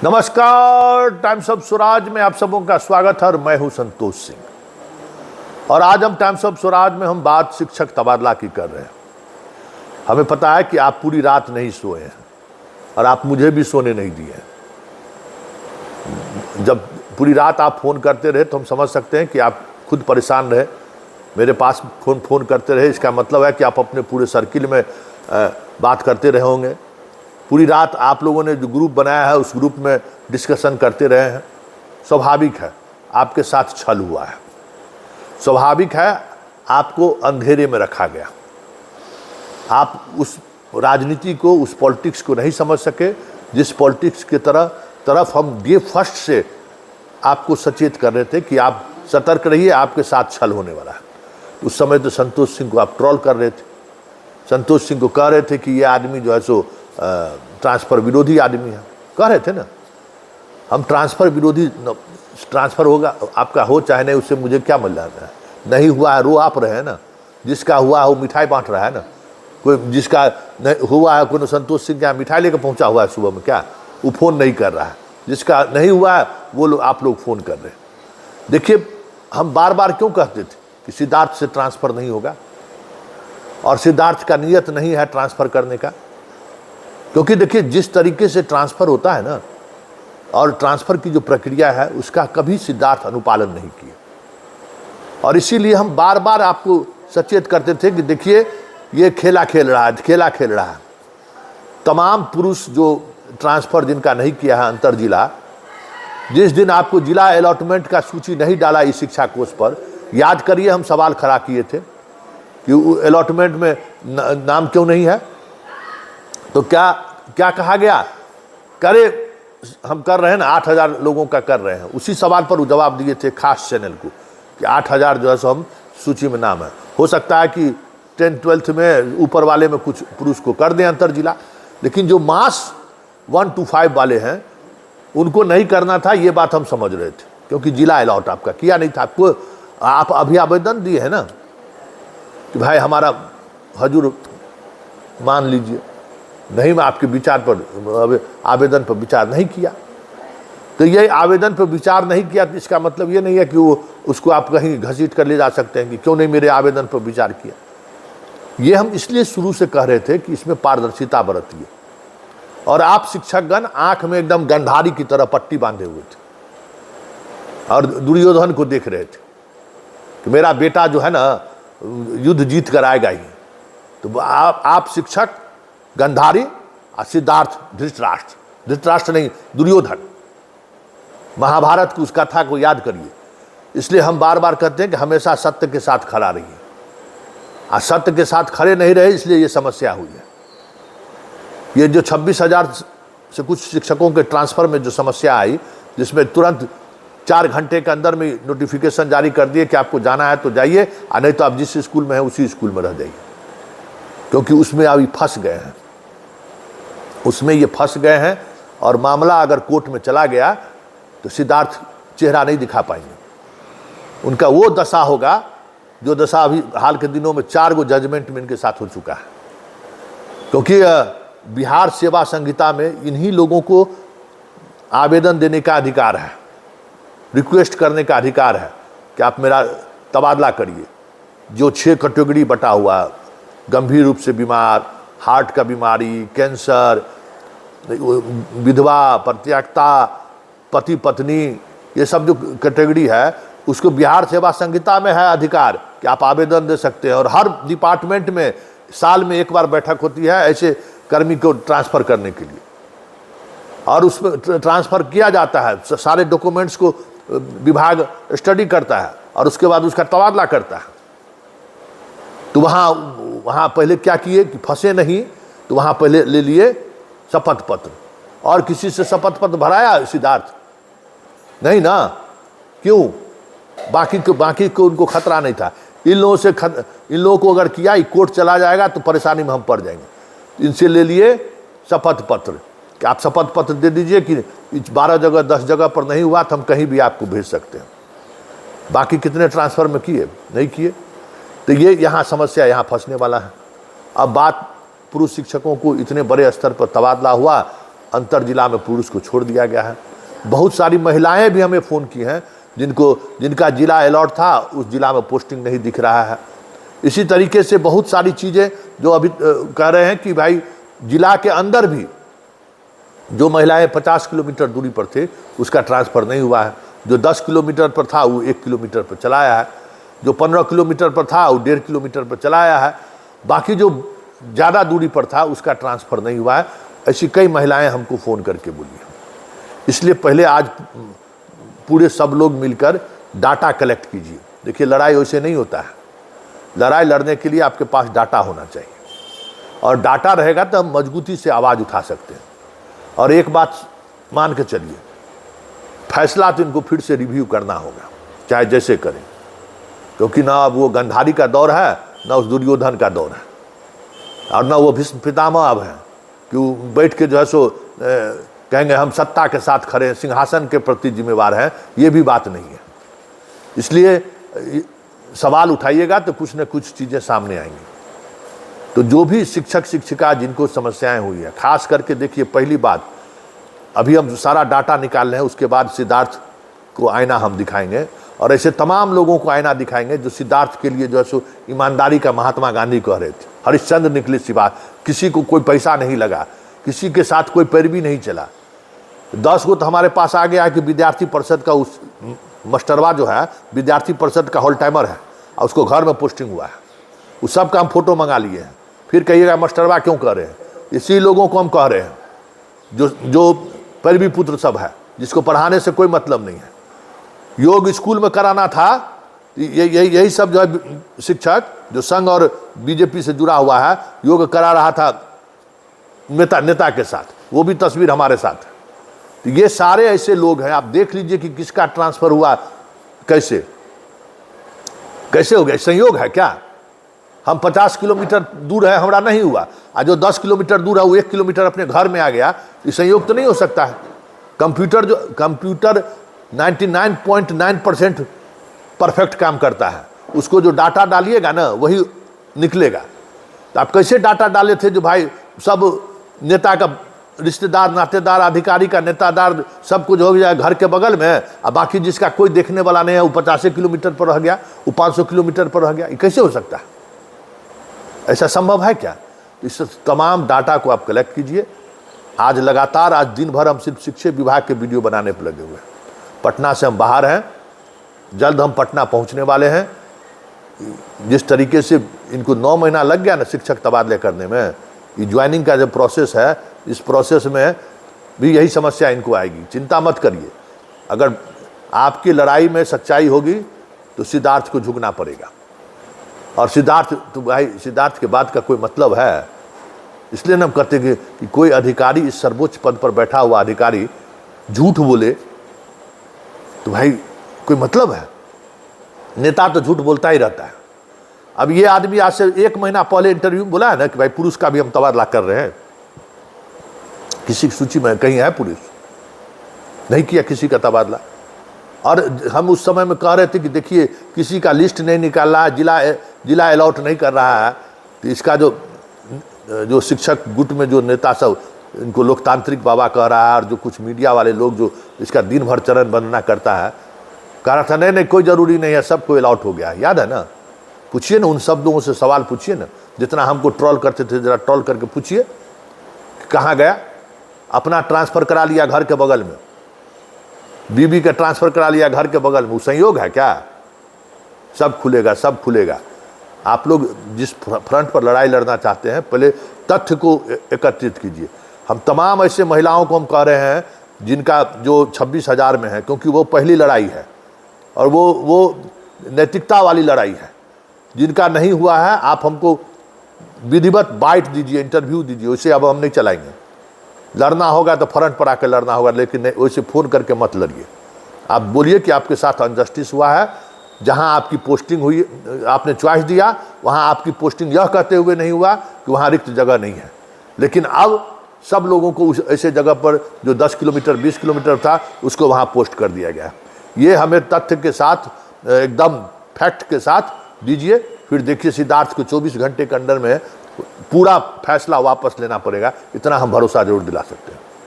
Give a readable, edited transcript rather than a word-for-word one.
नमस्कार, times of Swaraj में आप सबों का स्वागत है और मैं हूं संतोष सिंह। और आज हम टाइम्स ऑफ स्वराज में हम बात शिक्षक तबादला की कर रहे हैं। हमें पता है कि आप पूरी रात नहीं सोए हैं और आप मुझे भी सोने नहीं दिए हैं। जब पूरी रात आप फोन करते रहे तो हम समझ सकते हैं कि आप खुद परेशान रहे, मेरे पास फोन करते रहे। इसका मतलब है कि आप अपने पूरे सर्किल में बात करते रहे होंगे। पूरी रात आप लोगों ने जो ग्रुप बनाया है उस ग्रुप में डिस्कशन करते रहे हैं। स्वाभाविक है आपके साथ छल हुआ है, स्वाभाविक है आपको अंधेरे में रखा गया। आप उस राजनीति को, उस पॉलिटिक्स को नहीं समझ सके जिस पॉलिटिक्स की तरफ हम डे फर्स्ट से आपको सचेत कर रहे थे कि आप सतर्क रहिए, आपके साथ छल होने वाला है। उस समय तो संतोष सिंह को आप ट्रोल कर रहे थे, संतोष सिंह को कह रहे थे कि ये आदमी जो है सो ट्रांसफ़र विरोधी आदमी है। कह रहे थे ना, हम ट्रांसफ़र विरोधी, ट्रांसफ़र होगा आपका हो चाहे नहीं, उससे मुझे क्या मिल रहा है। नहीं हुआ है रो आप रहे हैं ना, जिसका हुआ है वो मिठाई बांट रहा है ना। कोई जिसका नहीं हुआ है, कोई संतोष सिंह क्या मिठाई लेकर पहुंचा हुआ है सुबह में, क्या वो फ़ोन नहीं कर रहा है। जिसका नहीं हुआ है वो लोग, आप लोग फ़ोन कर रहे हैं। देखिए, हम बार बार क्यों कहते थे कि सिद्धार्थ से ट्रांसफ़र नहीं होगा, और सिद्धार्थ का नियत नहीं है ट्रांसफ़र करने का। क्योंकि देखिए, जिस तरीके से ट्रांसफ़र होता है ना, और ट्रांसफ़र की जो प्रक्रिया है उसका कभी सिद्धार्थ अनुपालन नहीं किया। और इसीलिए हम बार बार आपको सचेत करते थे कि देखिए ये खेला खेल रहा है। तमाम पुरुष जो ट्रांसफ़र जिनका नहीं किया है अंतर जिला, जिस दिन आपको जिला अलॉटमेंट का सूची नहीं डाला इस शिक्षा कोष पर, याद करिए हम सवाल खड़ा किए थे कि अलॉटमेंट में नाम क्यों नहीं है। तो क्या कहा गया, करे हम कर रहे हैं ना, 8,000 लोगों का कर रहे हैं। उसी सवाल पर वो जवाब दिए थे खास चैनल को कि 8,000 जो है सो हम सूची में नाम है। हो सकता है कि 10th-12th में ऊपर वाले में कुछ पुरुष को कर दें अंतर जिला, लेकिन जो मास 1 to 5 वाले हैं उनको नहीं करना था। ये बात हम समझ रहे थे, क्योंकि जिला अलॉट आपका किया नहीं था। आपको आप अभी आवेदन दिए हैं ना कि भाई हमारा हजूर मान लीजिए, नहीं, मैं आपके विचार पर, आवेदन पर विचार नहीं किया। तो ये आवेदन पर विचार नहीं किया तो इसका मतलब ये नहीं है कि वो उसको आप कहीं घसीट कर ले जा सकते हैं कि क्यों नहीं मेरे आवेदन पर विचार किया। ये हम इसलिए शुरू से कह रहे थे कि इसमें पारदर्शिता बरतिए। और आप शिक्षकगण आंख में एकदम गंधारी की तरह पट्टी बांधे हुए थे और दुर्योधन को देख रहे थे कि मेरा बेटा जो है ना युद्ध जीत कर आएगा ही। तो आप शिक्षक गंधारी और सिद्धार्थ धृतराष्ट्र नहीं, दुर्योधन। महाभारत की उस कथा को याद करिए। इसलिए हम बार बार कहते हैं कि हमेशा सत्य के साथ खड़ा रहिए। और सत्य के साथ खड़े नहीं रहे, इसलिए ये समस्या हुई है। ये जो 26,000 से कुछ शिक्षकों के ट्रांसफ़र में जो समस्या आई, जिसमें तुरंत 4 घंटे के अंदर में नोटिफिकेशन जारी कर दिए कि आपको जाना है तो जाइए, और नहीं तो आप जिस स्कूल में हैं उसी स्कूल में रह जाइए। क्योंकि उसमें अभी फंस गए हैं, उसमें ये फंस गए हैं। और मामला अगर कोर्ट में चला गया तो सिद्धार्थ चेहरा नहीं दिखा पाएंगे। उनका वो दशा होगा जो दशा अभी हाल के दिनों में 4 गो जजमेंट में इनके साथ हो चुका है। क्योंकि बिहार सेवा संहिता में इन्हीं लोगों को आवेदन देने का अधिकार है, रिक्वेस्ट करने का अधिकार है कि आप मेरा तबादला करिए। जो 6 कैटेगरी बटा हुआ, गंभीर रूप से बीमार, हार्ट का बीमारी, कैंसर, विधवा, परित्यक्ता, पति पत्नी, ये सब जो कैटेगरी है उसको बिहार सेवा संहिता में है अधिकार कि आप आवेदन दे सकते हैं। और हर डिपार्टमेंट में साल में एक बार बैठक होती है ऐसे कर्मी को ट्रांसफ़र करने के लिए, और उसमें ट्रांसफ़र किया जाता है। सारे डॉक्यूमेंट्स को विभाग स्टडी करता है और उसके बाद उसका तबादला करता है। तो वहाँ पहले क्या किए कि फंसे नहीं, तो वहाँ पहले ले लिए शपथ पत्र। और किसी से शपथ पत्र भराया सिद्धार्थ? नहीं ना। क्यों? बाकी को उनको खतरा नहीं था। इन लोगों को अगर किया, कोर्ट चला जाएगा तो परेशानी में हम पड़ जाएंगे। इनसे ले लिए शपथ पत्र कि आप शपथ पत्र दे दीजिए कि 12 जगह 10 जगह पर नहीं हुआ तो हम कहीं भी आपको भेज सकते हैं। बाकी कितने ट्रांसफ़र में किए? नहीं किए। तो ये यहाँ समस्या, यहाँ फंसने वाला है। अब बात पुरुष शिक्षकों को इतने बड़े स्तर पर तबादला हुआ अंतर जिला में पुरुष को छोड़ दिया गया है। बहुत सारी महिलाएं भी हमें फ़ोन की हैं जिनका जिला अलॉट था, उस जिला में पोस्टिंग नहीं दिख रहा है। इसी तरीके से बहुत सारी चीज़ें जो अभी कह रहे हैं कि भाई जिला के अंदर भी जो महिलाएं 50 किलोमीटर दूरी पर थे उसका ट्रांसफ़र नहीं हुआ है। जो 10 किलोमीटर पर था वो 1 किलोमीटर पर चला आया है, जो 15 किलोमीटर पर था वो 1.5 किलोमीटर पर चला आया है, बाकी जो ज़्यादा दूरी पर था उसका ट्रांसफ़र नहीं हुआ है। ऐसी कई महिलाएं हमको फ़ोन करके बोली। इसलिए पहले आज पूरे सब लोग मिलकर डाटा कलेक्ट कीजिए। देखिए, लड़ाई वैसे नहीं होता है। लड़ाई लड़ने के लिए आपके पास डाटा होना चाहिए, और डाटा रहेगा तो हम मजबूती से आवाज़ उठा सकते हैं। और एक बात मान के चलिए, फैसला तो इनको फिर से रिव्यू करना होगा, चाहे जैसे करें, क्योंकि ना अब वो गंधारी का दौर है, ना उस दुर्योधन का दौर है, और ना वो भीष्म पितामह अब है कि वो बैठ के जो है सो कहेंगे हम सत्ता के साथ खड़े हैं, सिंहासन के प्रति जिम्मेवार हैं। ये भी बात नहीं है। इसलिए सवाल उठाइएगा तो कुछ न कुछ चीज़ें सामने आएंगी। तो जो भी शिक्षक शिक्षिका जिनको समस्याएं हुई है, खास करके देखिए, पहली बात, अभी हम सारा डाटा निकाल रहे हैं, उसके बाद सिद्धार्थ को आईना हम दिखाएंगे, और ऐसे तमाम लोगों को आईना दिखाएंगे जो सिद्धार्थ के लिए जो है सो ईमानदारी का महात्मा गांधी कह रहे थे। हरिश्चंद्र निकले सिवा, किसी को कोई पैसा नहीं लगा, किसी के साथ कोई पैरवी नहीं चला। 10 गो तो हमारे पास आ गया है कि विद्यार्थी परिषद का उस मास्टरवा जो है विद्यार्थी परिषद का होल टाइमर है, और उसको घर में पोस्टिंग हुआ है। उस सब का हम फोटो मंगा लिए हैं। फिर कहिएगा मास्टरवा क्यों कह रहे हैं? इसी लोगों को हम कह रहे हैं जो पैरवी पुत्र सब है, जिसको पढ़ाने से कोई मतलब नहीं है। योग स्कूल में कराना था, यही सब जो है शिक्षक जो संघ और बीजेपी से जुड़ा हुआ है, योग करा रहा था नेता के साथ, वो भी तस्वीर हमारे साथ है। तो ये सारे ऐसे लोग हैं, आप देख लीजिए कि किसका ट्रांसफर हुआ, कैसे हो गया। संयोग है क्या? हम 50 किलोमीटर दूर है, हमारा नहीं हुआ, और जो 10 किलोमीटर दूर है वो 1 किलोमीटर अपने घर में आ गया। ये संयोग तो नहीं हो सकता है। कंप्यूटर 99.9% परफेक्ट काम करता है। उसको जो डाटा डालिएगा ना वही निकलेगा। तो आप कैसे डाटा डाले थे जो भाई सब नेता का रिश्तेदार, नातेदार, अधिकारी का नेतादार सब कुछ हो गया घर के बगल में, और बाकी जिसका कोई देखने वाला नहीं है वो 50 किलोमीटर पर रह गया, वो 500 किलोमीटर पर रह गया। ये कैसे हो सकता है? ऐसा संभव है क्या? इस तमाम डाटा को आप कलेक्ट कीजिए। आज लगातार, आज दिन भर हम सिर्फ शिक्षा विभाग के वीडियो बनाने पर लगे हुए हैं। पटना से हम बाहर हैं, जल्द हम पटना पहुंचने वाले हैं। जिस तरीके से इनको 9 महीना लग गया ना शिक्षक तबादले करने में, ये ज्वाइनिंग का जो प्रोसेस है, इस प्रोसेस में भी यही समस्या इनको आएगी। चिंता मत करिए, अगर आपकी लड़ाई में सच्चाई होगी तो सिद्धार्थ को झुकना पड़ेगा। और सिद्धार्थ तो भाई, सिद्धार्थ के बाद का कोई मतलब है? इसलिए हम कहते हैं कि कोई अधिकारी, इस सर्वोच्च पद पर बैठा हुआ अधिकारी झूठ बोले तो भाई कोई मतलब है? नेता तो झूठ बोलता ही रहता है। अब ये आदमी आज से 1 महीना पहले इंटरव्यू में बोला है ना कि भाई पुरुष का भी हम तबादला कर रहे हैं। किसी की सूची में कहीं है पुरुष? नहीं किया किसी का तबादला। और हम उस समय में कह रहे थे कि देखिए किसी का लिस्ट नहीं निकाल रहा है, जिला अलॉट नहीं कर रहा है, तो इसका जो शिक्षक गुट में जो नेता सब इनको लोकतांत्रिक बाबा कह रहा है, और जो कुछ मीडिया वाले लोग जो इसका दिन भर चरण वंदना करता है, कह रहा था नहीं कोई ज़रूरी नहीं है, सबको अलॉट हो गया है। याद है ना? पूछिए ना, उन सब लोगों से सवाल पूछिए ना, जितना हमको ट्रोल करते थे, जरा ट्रोल करके पूछिए कहाँ गया। अपना ट्रांसफ़र करा लिया घर के बगल में, बीबी का ट्रांसफ़र करा लिया घर के बगल में। वो संयोग है क्या? सब खुलेगा, सब खुलेगा। आप लोग जिस फ्रंट पर लड़ाई लड़ना चाहते हैं, पहले तथ्य को एकत्रित कीजिए। हम तमाम ऐसे महिलाओं को हम कह रहे हैं जिनका जो 26,000 में है, क्योंकि वो पहली लड़ाई है और वो नैतिकता वाली लड़ाई है। जिनका नहीं हुआ है, आप हमको विधिवत बाइट दीजिए, इंटरव्यू दीजिए। वैसे अब हम नहीं चलाएंगे। लड़ना होगा तो फ्रंट पर आकर लड़ना होगा, लेकिन वैसे फ़ोन करके मत लड़िए। आप बोलिए कि आपके साथ अनजस्टिस हुआ है, जहां आपकी पोस्टिंग हुई, आपने चॉइस दिया, वहां आपकी पोस्टिंग यह कहते हुए नहीं हुआ कि वहां रिक्त जगह नहीं है। लेकिन अब सब लोगों को उस ऐसे जगह पर जो 10 किलोमीटर 20 किलोमीटर था, उसको वहां पोस्ट कर दिया गया। ये हमें तथ्य के साथ, एकदम फैक्ट के साथ दीजिए। फिर देखिए सिद्धार्थ को 24 घंटे के अंदर में पूरा फैसला वापस लेना पड़ेगा, इतना हम भरोसा जरूर दिला सकते हैं।